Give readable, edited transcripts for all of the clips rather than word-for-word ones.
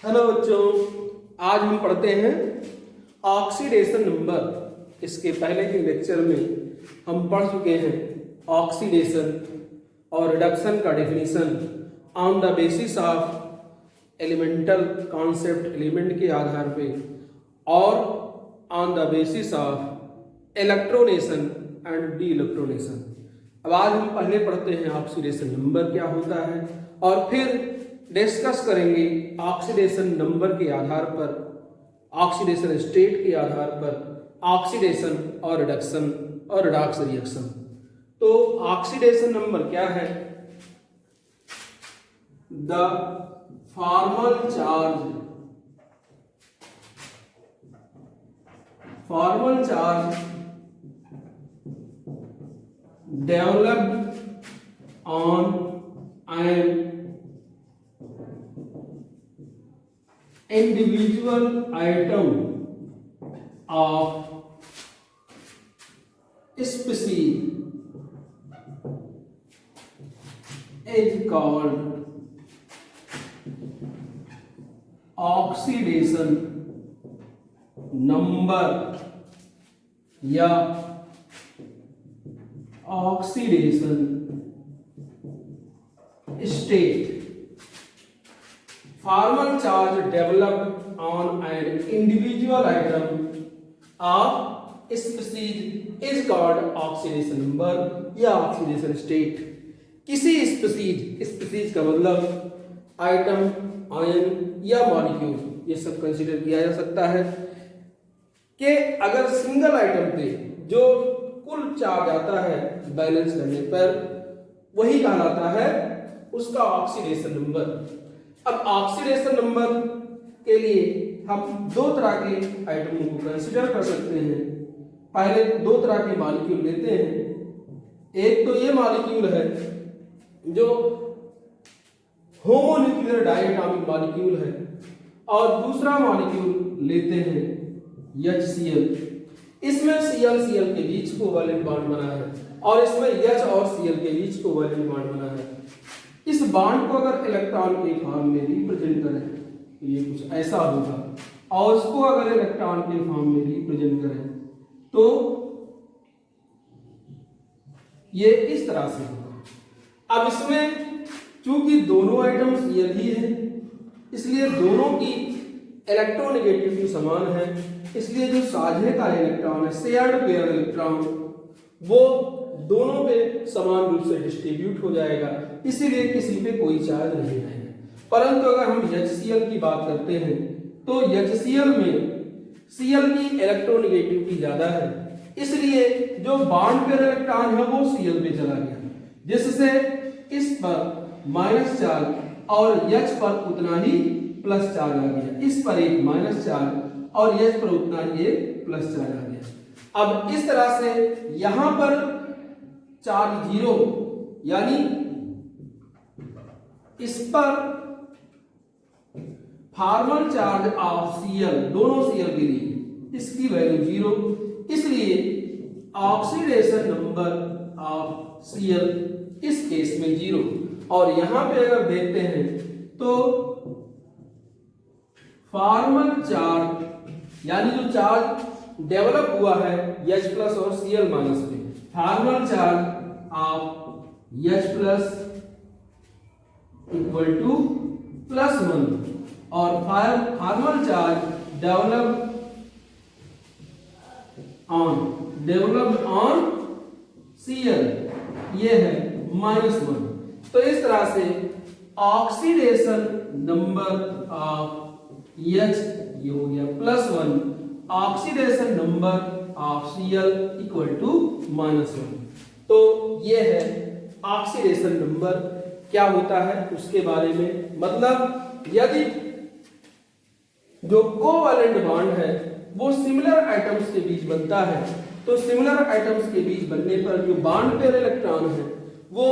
Hello बच्चों, आज हम पढ़ते हैं ऑक्सीडेशन नंबर। इसके पहले के लेक्चर में हम पढ़ चुके हैं ऑक्सीडेशन और रिडक्शन का definition on the basis of elemental concept, element के आधार पे, और on the basis of electronation and de electronation. अब आज हम पहले पढ़ते हैं ऑक्सीडेशन नंबर क्या होता है और फिर डिस्कस करेंगे ऑक्सीडेशन नंबर के आधार पर, ऑक्सीडेशन स्टेट के आधार पर ऑक्सीडेशन और रिडक्शन और रिडॉक्स रिएक्शन। तो ऑक्सीडेशन नंबर क्या है? The formal charge developed on an individual item of species is called oxidation number या oxidation state। Formal charge developed on an individual item of species is called oxidation number या oxidation state। किसी species का मतलब item, ion या molecule, ये सब consider किया जा सकता है कि अगर सिंगल आइटम पे जो कुल चार्ज आता है बैलेंस करने पर, वही कहलाता है उसका ऑक्सीडेशन नंबर। अब ऑक्सीडेशन नंबर के लिए हम दो तरह के आइटमों को कंसीडर कर सकते हैं। पहले दो तरह के मॉलिक्यूल लेते हैं। एक तो ये मॉलिक्यूल है जो होमोन्यूक्लियर डायटॉमिक मॉलिक्यूल है, और दूसरा मॉलिक्यूल लेते हैं HCl। इसमें Cl के बीच कोवैलेंट बॉन्ड बना है और इसमें H और Cl के बीच कोवैलेंट बॉन्ड बना है। इस बॉन्ड को अगर इलेक्ट्रॉन के फॉर्म में रिप्रेजेंट करें तो ये कुछ ऐसा होगा, और उसको अगर इलेक्ट्रॉन के फॉर्म में रिप्रेजेंट करें तो ये इस तरह से होगा। अब इसमें चूंकि दोनों आइटम Cl ही है, इसलिए दोनों की इलेक्ट्रोनेगेटिविटी समान है, इसलिए जो साझे का इलेक्ट्रॉन है, शेयर्ड पेयर इलेक्ट्रॉन, वो दोनों पे समान रूप से डिस्ट्रीब्यूट हो जाएगा, इसीलिए किसी पे कोई चार्ज नहीं आएगा। परंतु अगर हम HCl की बात करते हैं तो HCl में Cl की इलेक्ट्रोनेगेटिविटी ज्यादा है, इसलिए जो बॉन्ड पेयर इलेक्ट्रॉन है वो Cl पे चला गया, जिससे इस पर माइनस चार्ज और H पर उतना ही प्लस चार्ज आ गया। इस पर एक माइनस चार्ज और H पर उतना ही एक प्लस चार्ज आ गया। अब इस तरह से यहां पर चार्ज जीरो, यानी इस पर फॉर्मल चार्ज ऑफ Cl, दोनों Cl के लिए इसकी वैल्यू जीरो, इसलिए ऑक्सीडेशन नंबर ऑफ Cl इस केस में जीरो। और यहां पे अगर देखते हैं तो फॉर्मल चार्ज यानी जो चार्ज डेवलप हुआ है H प्लस और Cl माइनस पे, formal charge of H plus equal to +1 और formal charge developed on Cl ये है -1। तो इस तरह से ऑक्सीडेशन नंबर ऑफ H ये हो गया +1, oxidation number of Cl equal to -1। तो ये है ऑक्सीडेशन नंबर क्या होता है उसके बारे में। मतलब यदि जो कोवैलेंट बॉन्ड है वो सिमिलर आइटम्स के बीच बनता है, तो सिमिलर आइटम्स के बीच बनने पर जो बॉन्ड पेयर इलेक्ट्रॉन है वो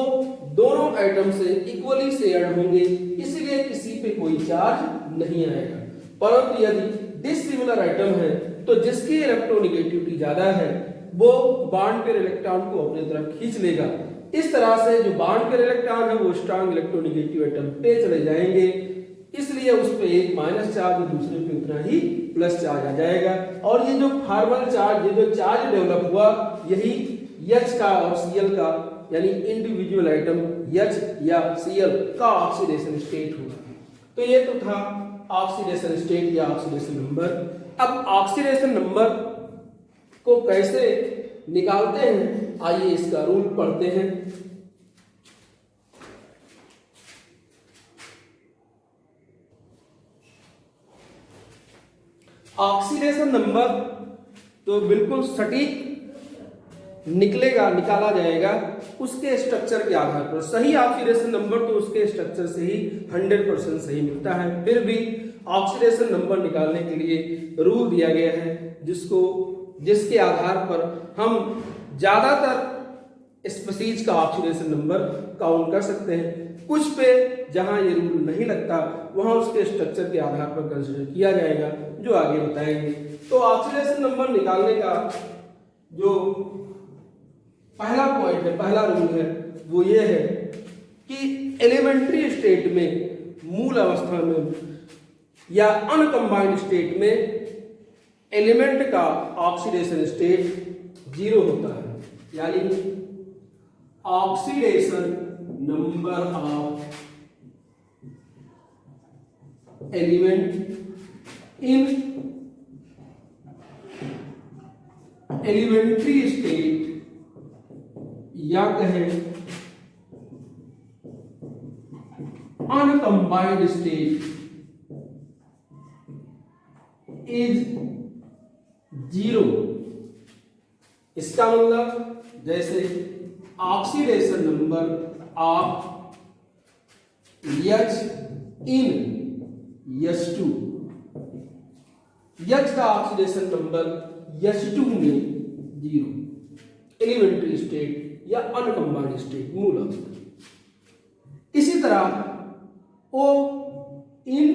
दोनों आइटम से इक्वली शेयर्ड होंगे, इसलिए किसी पे कोई चार्ज नहीं आएगा। परंतु यदि डिसिमिलर आइटम है तो जिसकी इलेक्ट्रोनेगेटिविटी ज्यादा है वो बॉन्ड पेयर इलेक्ट्रॉन को अपनी तरफ खींच लेगा। इस तरह से जो बॉन्ड पेयर इलेक्ट्रॉन है वो स्ट्रांग इलेक्ट्रोनेगेटिव आइटम पे चले जाएंगे, इसलिए उस पे एक माइनस चार्ज, दूसरे पे उतना ही प्लस चार्ज आ जाएगा। और ये जो फॉर्मल चार्ज, ये जो चार्ज डेवलप हुआ, यही H का और Cl का यानी इंडिविजुअल आइटम H या Cl का ऑक्सीडेशन स्टेट होगा। तो ये तो था ऑक्सीडेशन स्टेट या ऑक्सीडेशन नंबर। अब ऑक्सीडेशन नंबर को कैसे निकालते हैं, आइए इसका रूल पढ़ते हैं। ऑक्सीडेशन नंबर तो बिल्कुल सटीक निकाला जाएगा उसके स्ट्रक्चर के आधार पर। सही ऑक्सीडेशन नंबर तो उसके स्ट्रक्चर से ही 100% सही मिलता है। फिर भी ऑक्सीडेशन नंबर निकालने के लिए रूल दिया गया है जिसके आधार पर हम ज्यादातर स्पीशीज का ऑक्सीडेशन नंबर काउंट कर सकते हैं। कुछ पे जहां ये रूल नहीं लगता वहां उसके स्ट्रक्चर के आधार पर कंसीडर किया जाएगा, जो आगे बताएंगे। तो ऑक्सीडेशन नंबर निकालने का जो पहला पॉइंट है, पहला रूल है, वो ये है कि एलिमेंट्री स्टेट में, मूल अवस्था में या अनकंबाइंड स्टेट में एलिमेंट का ऑक्सीडेशन स्टेट 0 होता है। यानी oxidation number of element in elementary state या कहें अनकंबाइंड स्टेट इज 0। इसका मतलब जैसे oxidation number of H in H2, H का ऑक्सीडेशन नंबर H2 में 0, एलिमेंट्री स्टेट या अनकंबाइंड स्टेट, मूल अवस्था। इसी तरह O in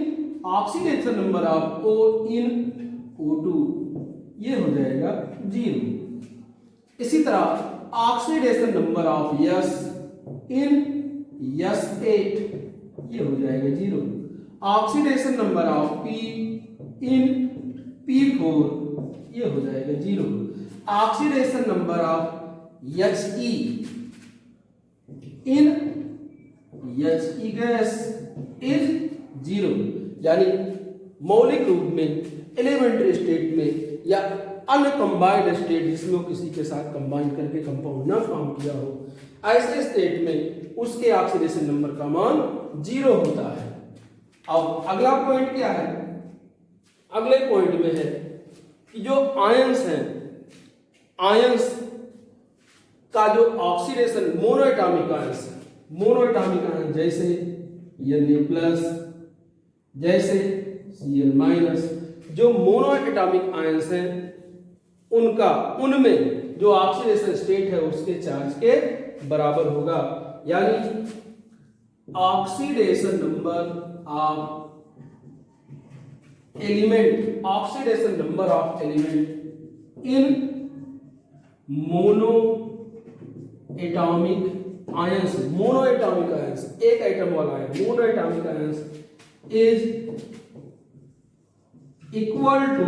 oxidation number of O in O2 ये हो जाएगा 0। इसी तरह oxidation number of S in S8 ये हो जाएगा 0। Oxidation number of P in P4 ये हो जाएगा 0। Oxidation number of He in He gas is 0। यानी मौलिक रूप में, एलिमेंट्री स्टेट में या अनकंबाइंड स्टेट जिसमें किसी के साथ कंबाइन करके कंपाउंड ना फॉर्म किया हो, ऐसे स्टेट में उसके ऑक्सीडेशन नंबर का मान 0 होता है। अब अगला पॉइंट क्या है? अगले पॉइंट में है कि जो आयंस हैं, आयंस का जो oxidation, monoatomic ions, monoatomic ions जैसे Na+, जैसे Cl-, जो मोनोएटॉमिक आयंस हैं उनमें जो ऑक्सीडेशन स्टेट है उसके चार्ज के बराबर होगा। यानी oxidation number of element, oxidation number of element in mono atomic ions, mono atomic ions, एक एटम वाला है, mono atomic ions is equal to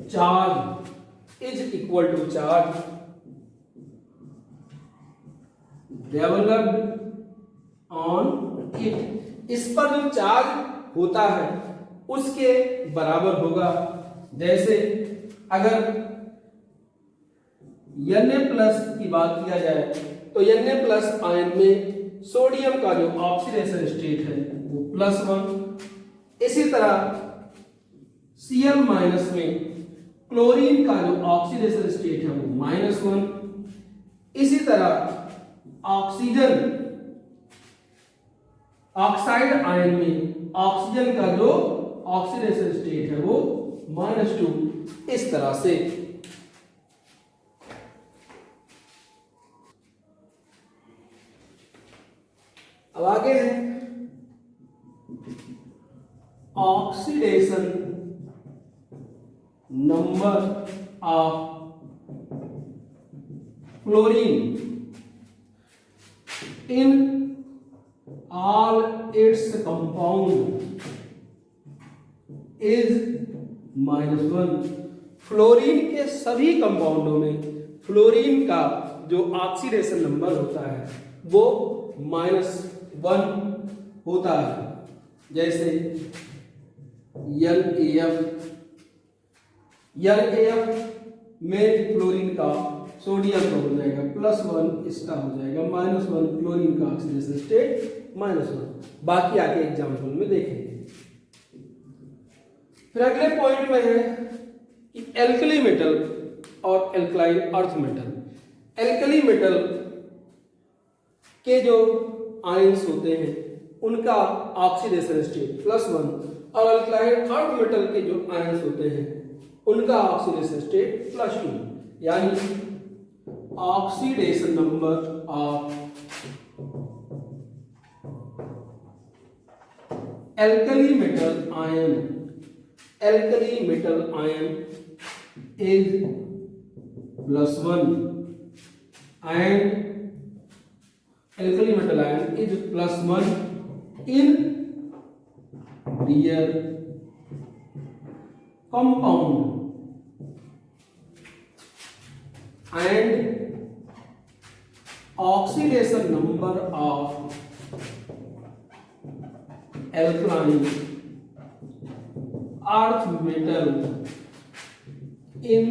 charge, is equal to charge developed on it. इस पर जो चार्ज होता है उसके बराबर होगा। जैसे अगर Na+ की बात किया जाए तो Na+ आयन में सोडियम का जो ऑक्सीडेशन स्टेट है वो +1। इसी तरह Cl- में क्लोरीन का जो ऑक्सीडेशन स्टेट है वो -1। इसी तरह ऑक्सीजन, ऑक्साइड आयन में ऑक्सीजन का जो ऑक्सीडेशन स्टेट है वो -2। इस तरह से अब आगे है oxidation number of chlorine in all its compound is -1। Fluorine के सभी कंपाउंडों में फ्लोरीन का जो ऑक्सीडेशन नंबर होता है वो -1 होता है। जैसे NaF में फ्लोरीन का सोडियम का हो जाएगा +1, इसका हो जाएगा -1, क्लोरीन का ऑक्सीडेशन स्टेट -1। बाकी आगे एग्जाम्पल में देखेंगे। फिर अगले पॉइंट में है कि एल्कली मेटल और alkaline earth metal. Alkali metal के जो आयंस होते हैं उनका ऑक्सीडेशन स्टेट +1 और अल्कलाइन अर्थ मेटल के जो आयंस होते हैं उनका ऑक्सीडेशन स्टेट +2, यानी oxidation number of alkali metal ion is +1 and alkali metal ion is +1 in their compound and oxidation number of alkaline earth metal in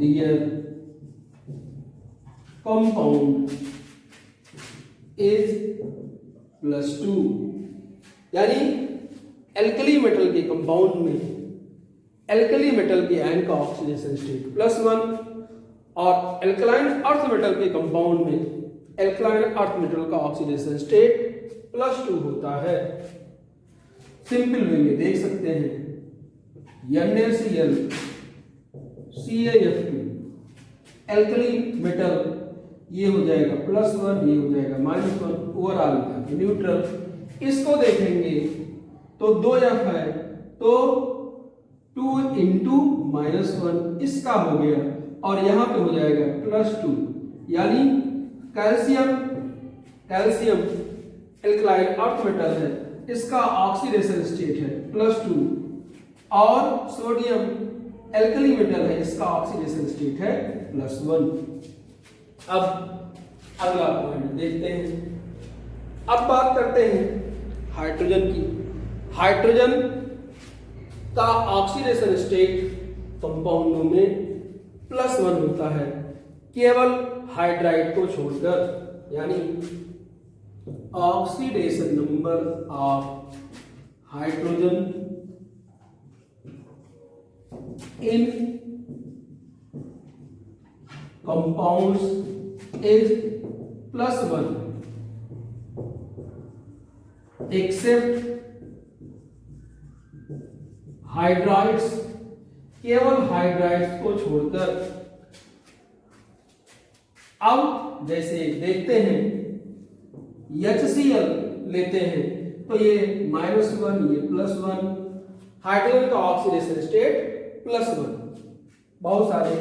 their compound is +2, यानी alkali metal के compound में alkali metal के ion का oxidation state +1 और alkaline earth metal के compound में alkaline earth metal का oxidation state +2 होता है। सिंपल वे में देख सकते हैं NaCl CaF2 एल्कली मेटल ये हो जाएगा +1, ये हो जाएगा -1, ओवरऑल न्यूट्रल। इसको देखेंगे तो 2F है तो 2 × -1 इसका हो गया और यहाँ पे हो जाएगा +2, यानी कैल्शियम एल्कलाइन अर्थ मेटल है, इसका ऑक्सीडेशन स्टेट है +2 और सोडियम एल्कली मेटल है, इसका ऑक्सीडेशन स्टेट है +1। अब अगला पॉइंट देखते हैं। अब बात करते हैं हाइड्रोजन की। हाइड्रोजन का ऑक्सीडेशन स्टेट कंपाउंडों में +1 होता है केवल हाइड्राइड को छोड़कर, यानी oxidation number of hydrogen in compounds is +1 except hydrides, केवल हाइड्राइड्स को छोड़कर। अब जैसे देखते हैं HCl लेते हैं तो ये -1, ये +1, हाइड्रोजन का ऑक्सीडेशन स्टेट +1। बहुत सारे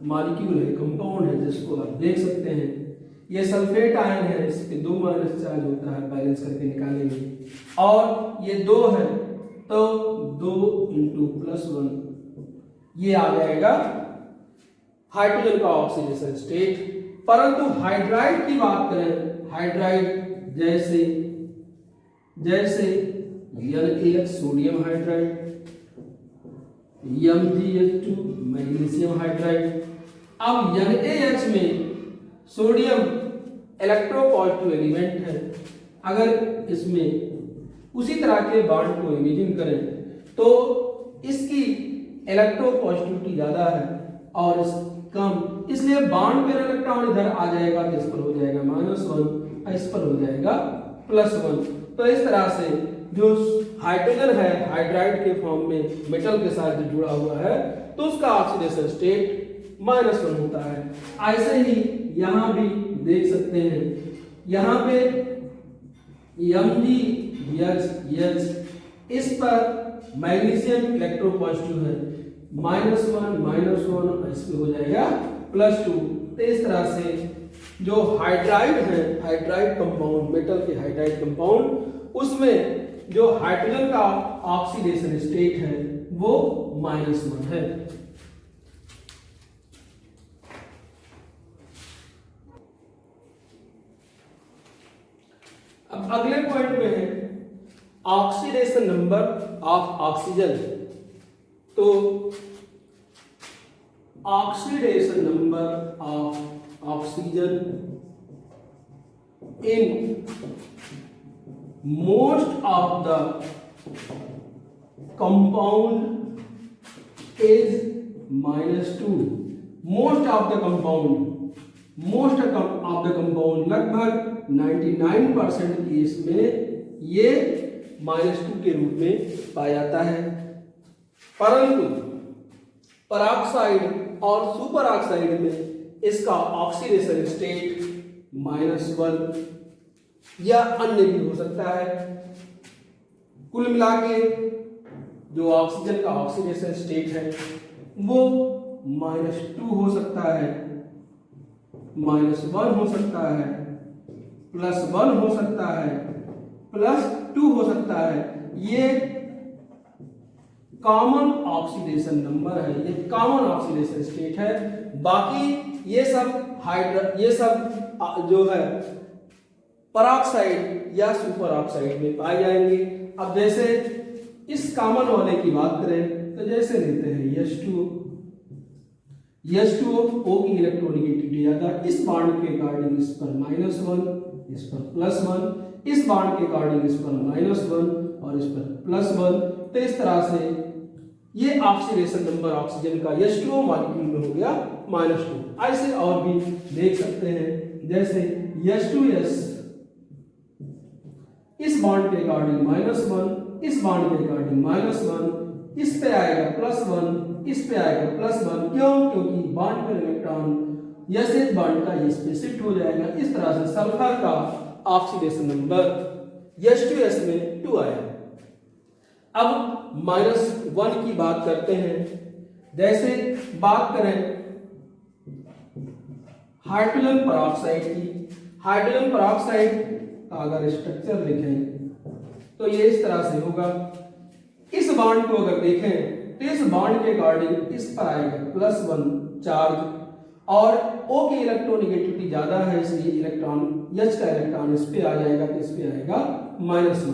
मॉलिक्यूल है, कंपाउंड है, जिसको आप देख सकते हैं। ये सल्फेट आयन है, इस पे 2 माइनस चार्ज होता है, बैलेंस करके निकालेंगे। और ये 2 है तो 2 × +1 ये आ जाएगा हाइड्रोजन का ऑक्सीडेशन स्टेट। परंतु हाइड्राइड की बात करें, हाइड्राइड जैसे NaH sodium hydride, MgH2 magnesium hydride. अब NaH में सोडियम इलेक्ट्रोपॉजिटिव एलिमेंट है, अगर इसमें उसी तरह के बॉन्ड को इमेजिन करें तो इसकी इलेक्ट्रोपॉजिटिविटी ज्यादा है और कम, इसलिए बॉन्ड पे इलेक्ट्रॉन इधर आ जाएगा तो इस पर हो जाएगा -1, इस पर हो जाएगा +1। तो इस तरह से जो हाइड्रोजन है हाइड्राइड के फॉर्म में मेटल के साथ जो जुड़ा हुआ है तो उसका ऑक्सीडेशन स्टेट -1 होता है। ऐसे ही यहां भी देख सकते हैं, यहां पे MgH इस पर मैग्नीशियम इलेक्ट्रोपॉजिटिव है, -1 -1 इस पे हो जाएगा +2। तो इस तरह से जो हाइड्राइड है, हाइड्राइड कंपाउंड, मेटल के हाइड्राइड कंपाउंड, उसमें जो हाइड्रोजन का ऑक्सीडेशन स्टेट है वो -1 है। अब अगले पॉइंट में है ऑक्सीडेशन नंबर ऑफ ऑक्सीजन। तो oxidation number of oxygen in most of the compound is -2। Most of the compound, most of the compound लगभग 99% केस में ये -2 के रूप में पाया जाता है। परंतु परऑक्साइड और सुपर ऑक्साइड में इसका ऑक्सीडेशन स्टेट -1 या अन्य भी हो सकता है। कुल मिला के जो ऑक्सीजन का ऑक्सीडेशन स्टेट है वो -2 हो सकता है, -1 हो सकता है, +1 हो सकता है, +2 हो सकता है। ये कॉमन ऑक्सीडेशन नंबर है, ये कॉमन ऑक्सीडेशन स्टेट है। बाकी ये सब जो है परऑक्साइड या सुपर ऑक्साइड में पाए जाएंगे। अब जैसे इस कॉमन वाले की बात करें तो जैसे लेते हैं H2O, O की इलेक्ट्रोनेगेटिविटी ज्यादा, इस बॉन्ड के अकॉर्डिंग इस पर -1, इस पर +1, इस बॉन्ड के अकॉर्डिंग इस पर -1 और इस पर +1। तो इस तरह से ये ऑक्सीडेशन नंबर ऑक्सीजन का H2O मॉलिक्यूल में हो गया -2। ऐसे और भी देख सकते हैं, जैसे H2S इस बॉन्ड के अकॉर्डिंग -1, इस बॉन्ड के अकॉर्डिंग -1, इस पे आएगा +1, इस पे आएगा +1। क्यों? क्योंकि बॉन्ड पर इलेक्ट्रॉन यस बॉन्ड का इस पे शिफ्ट हो जाएगा। इस तरह से सल्फर का ऑक्सीडेशन नंबर H2S में 2 आया। अब -1 की बात करते हैं। जैसे बात करें हाइड्रोजन परऑक्साइड की, हाइड्रोजन परऑक्साइड का अगर स्ट्रक्चर लिखें तो ये इस तरह से होगा। इस बॉन्ड को अगर देखें तो इस बॉन्ड के अकॉर्डिंग इस पर आएगा +1 चार्ज और O की इलेक्ट्रोनेगेटिविटी ज्यादा है, इसलिए इलेक्ट्रॉन H का इलेक्ट्रॉन इस पे आ जाएगा, तो इस पे आएगा -1।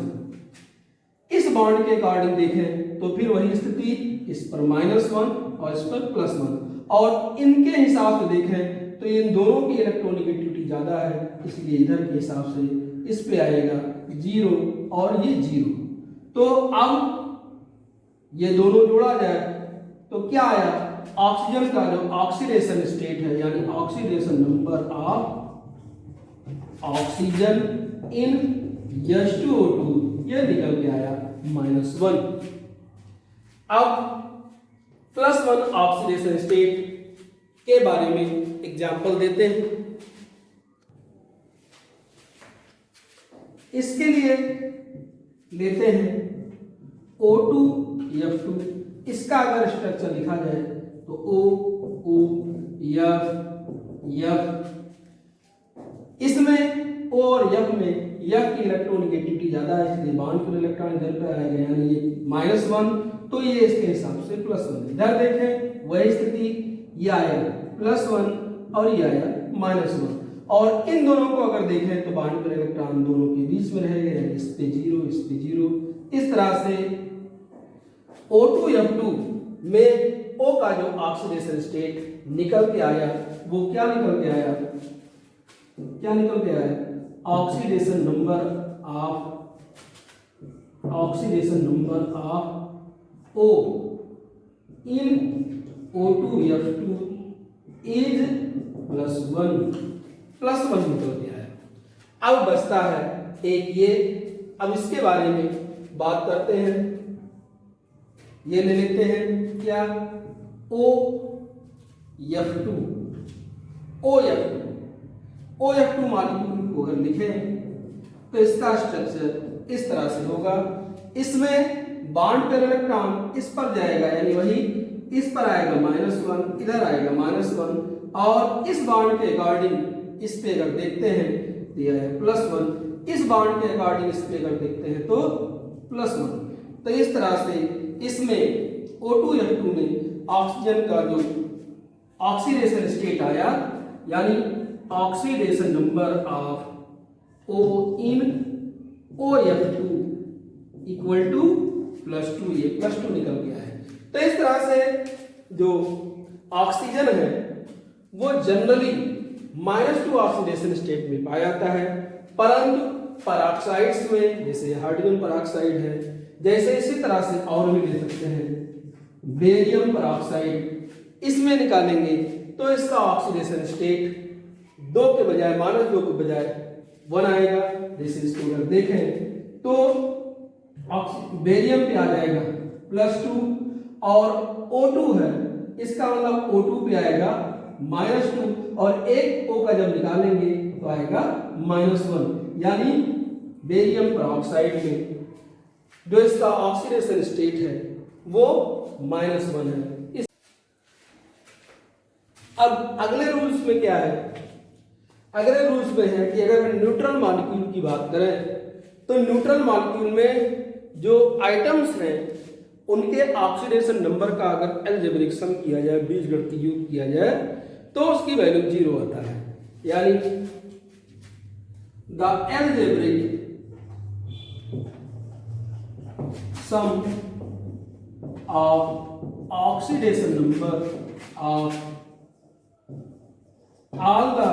इस बॉन्ड के अकॉर्डिंग देखें तो फिर वही स्थिति, इस पर -1 और इस पर +1। और इनके हिसाब से देखें तो इन दोनों की इलेक्ट्रोनेगेटिविटी ज्यादा है, इसलिए इधर के हिसाब से इस पे आएगा 0 और ये 0। तो अब ये दोनों जोड़ा जाए तो क्या आया? ऑक्सीजन का जो ऑक्सीडेशन स्टेट है यानी oxidation number of oxygen in H2O2 ये निकल के आया -1। अब +1 ऑक्सीडेशन स्टेट के बारे में एग्जांपल देते हैं। इसके लिए लेते हैं O2F2। इसका अगर स्ट्रक्चर लिखा जाए तो O F। इसमें O और F में F की इलेक्ट्रोनेगेटिविटी ज्यादा है, इसलिए बॉन्ड पर इलेक्ट्रॉन इधर पे आएगा, यानी ये -1, तो ये इसके हिसाब से +1। इधर देखें वही स्थिति, ये आया +1 और ये आया -1। और इन दोनों को अगर देखें तो बॉन्ड पर इलेक्ट्रॉन दोनों के बीच में रहेगा, यानी इस पे 0, इस पे 0। इस तरह से O2F2 में O का जो ऑक्सीडेशन स्टेट निकल के आया वो क्या निकल के आया? क्या निकल के आया? Oxidation number of O in O2F2 is +1 निकल के आया। अब बचता है एक ये। अब इसके बारे में बात करते हैं। ये ले लेते हैं क्या? OF2 मॉलिक्यूल को अगर लिखें तो इसका स्ट्रक्चर इस तरह से होगा। इसमें बॉन्ड पर इलेक्ट्रॉन इस पर जाएगा, यानी वही इस पर आएगा -1, इधर आएगा -1 और इस बॉन्ड के अकॉर्डिंग इस पे अगर देखते हैं तो यह है +1, इस बॉन्ड के अकॉर्डिंग इस पे अगर देखते हैं तो +1। तो इस तरह से इसमें O2F2 में ऑक्सीजन का जो ऑक्सीडेशन स्टेट आया, यानी oxidation number of O in OF2 equal to +2, ये +2 निकल गया है। तो इस तरह से जो ऑक्सीजन है वो जनरली -2 ऑक्सीडेशन स्टेट में पाया जाता है, परंतु पेरोक्साइड्स में जैसे हाइड्रोजन पेरोक्साइड है, जैसे इसी तरह से और भी ले सकते हैं बेरियम पेरोक्साइड, इसमें निकालेंगे तो इसका ऑक्सीडेशन स्टेट 2 के बजाय -2 के बजाय 1 आएगा। जैसे इसको अगर देखें तो बेरियम पे आ जाएगा +2 और O2 है, इसका मतलब O2 पे आएगा -2 और एक O का जब निकालेंगे तो आएगा -1, यानी बेरियम पेरोक्साइड में जो इसका ऑक्सीडेशन स्टेट है वो -1 है। अब अगले रूल्स में क्या है, अगले रूल्स में है कि अगर न्यूट्रल मॉलिक्यूल की बात करें तो न्यूट्रल मॉलिक्यूल में जो आइटम्स हैं उनके ऑक्सीडेशन नंबर का अगर अलजेब्रिक सम किया जाए, बीजगणितीय योग किया जाए, तो उसकी वैल्यू 0 आता है, यानी the algebraic sum of oxidation number of all the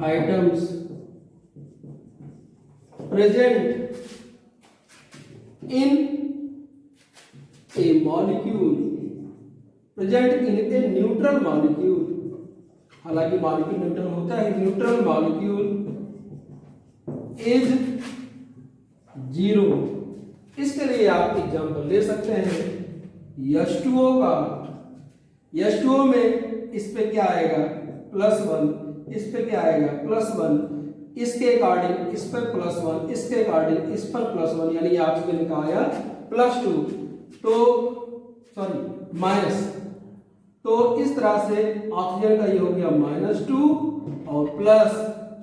items present in a molecule, present in a neutral molecule, हालांकि मॉलिक्यूल न्यूट्रल होता है, न्यूट्रल मॉलिक्यूल इज 0। इसके लिए आप एग्जांपल ले सकते हैं H2O का। H2O में इस पे क्या आएगा +1, इस पे क्या आएगा +1, इसके अकॉर्डिंग इस पर +1, इसके अकॉर्डिंग इस पर +1, यानी ऑक्सीजन का आया +2, तो सॉरी माइनस। तो इस तरह से ऑक्सीजन का ये हो गया -2 और प्लस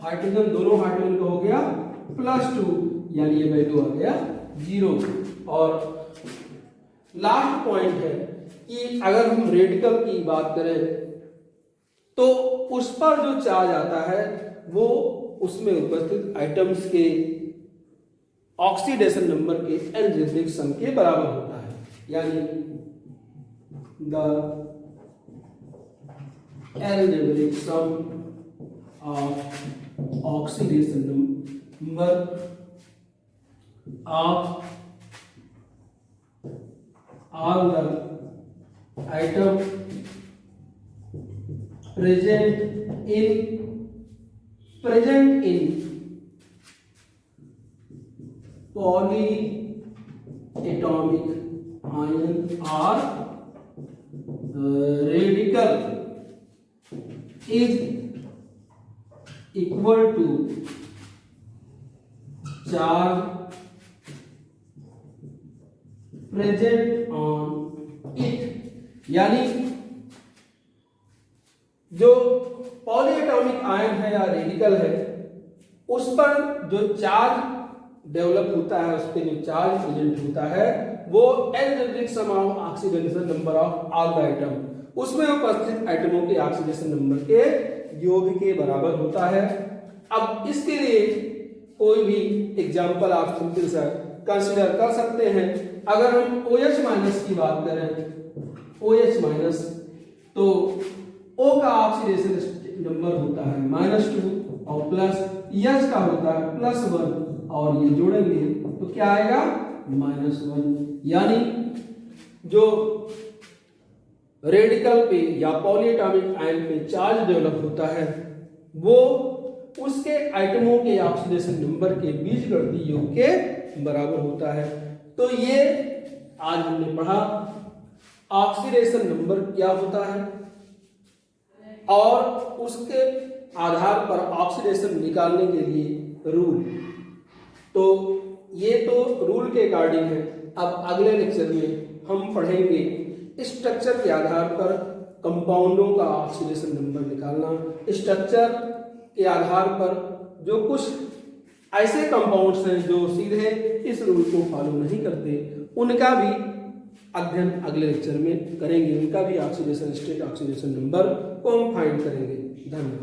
हाइड्रोजन, दोनों हाइड्रोजन का हो गया +2, यानी ये वैल्यू आ गया 0। और लास्ट पॉइंट है कि अगर हम रेडिकल की बात करें तो उस पर जो चार्ज आता है वो उसमें उपस्थित आइटम्स के ऑक्सीडेशन नंबर के अलजेब्रिक सम के बराबर होता है, यानी the algebraic sum of oxidation number of all the item present in polyatomic ion or radical is equal to charge present on it, यानी जो पॉलीएटॉमिक आयन है या रेडिकल है उस पर जो चार्ज डेवलप होता है, उस पर जो चार्ज प्रेजेंट होता है वो algebraic sum of oxidation number of all the item, उसमें उपस्थित आइटमों के ऑक्सीडेशन नंबर के योग के बराबर होता है। अब इसके लिए कोई भी एग्जांपल आप सिंपल सा कंसीडर कर सकते हैं। अगर हम OH माइनस की बात करें, OH माइनस, तो O का ऑक्सीडेशन नंबर होता है -2 और प्लस H का होता है +1 और ये जोड़ेंगे तो क्या आएगा -1, यानी जो रेडिकल पे या पॉलीएटॉमिक आयन पे चार्ज डेवलप होता है वो उसके आइटमों के ऑक्सीडेशन नंबर के बीजगणितीय योग के बराबर होता है। तो ये आज हमने पढ़ा ऑक्सीडेशन नंबर क्या होता है और उसके आधार पर ऑक्सीडेशन निकालने के लिए रूल। तो ये तो रूल के अकॉर्डिंग है। अब अगले लेक्चर में हम पढ़ेंगे स्ट्रक्चर के आधार पर कंपाउंडों का ऑक्सीडेशन नंबर निकालना, स्ट्रक्चर के आधार पर जो कुछ ऐसे कंपाउंड्स हैं जो सीधे इस रूल को फॉलो नहीं करते, उनका भी अध्ययन अगले लेक्चर में करेंगे, उनका भी ऑक्सीडेशन स्टेट, ऑक्सीडेशन नंबर को हम फाइंड करेंगे। धन्यवाद।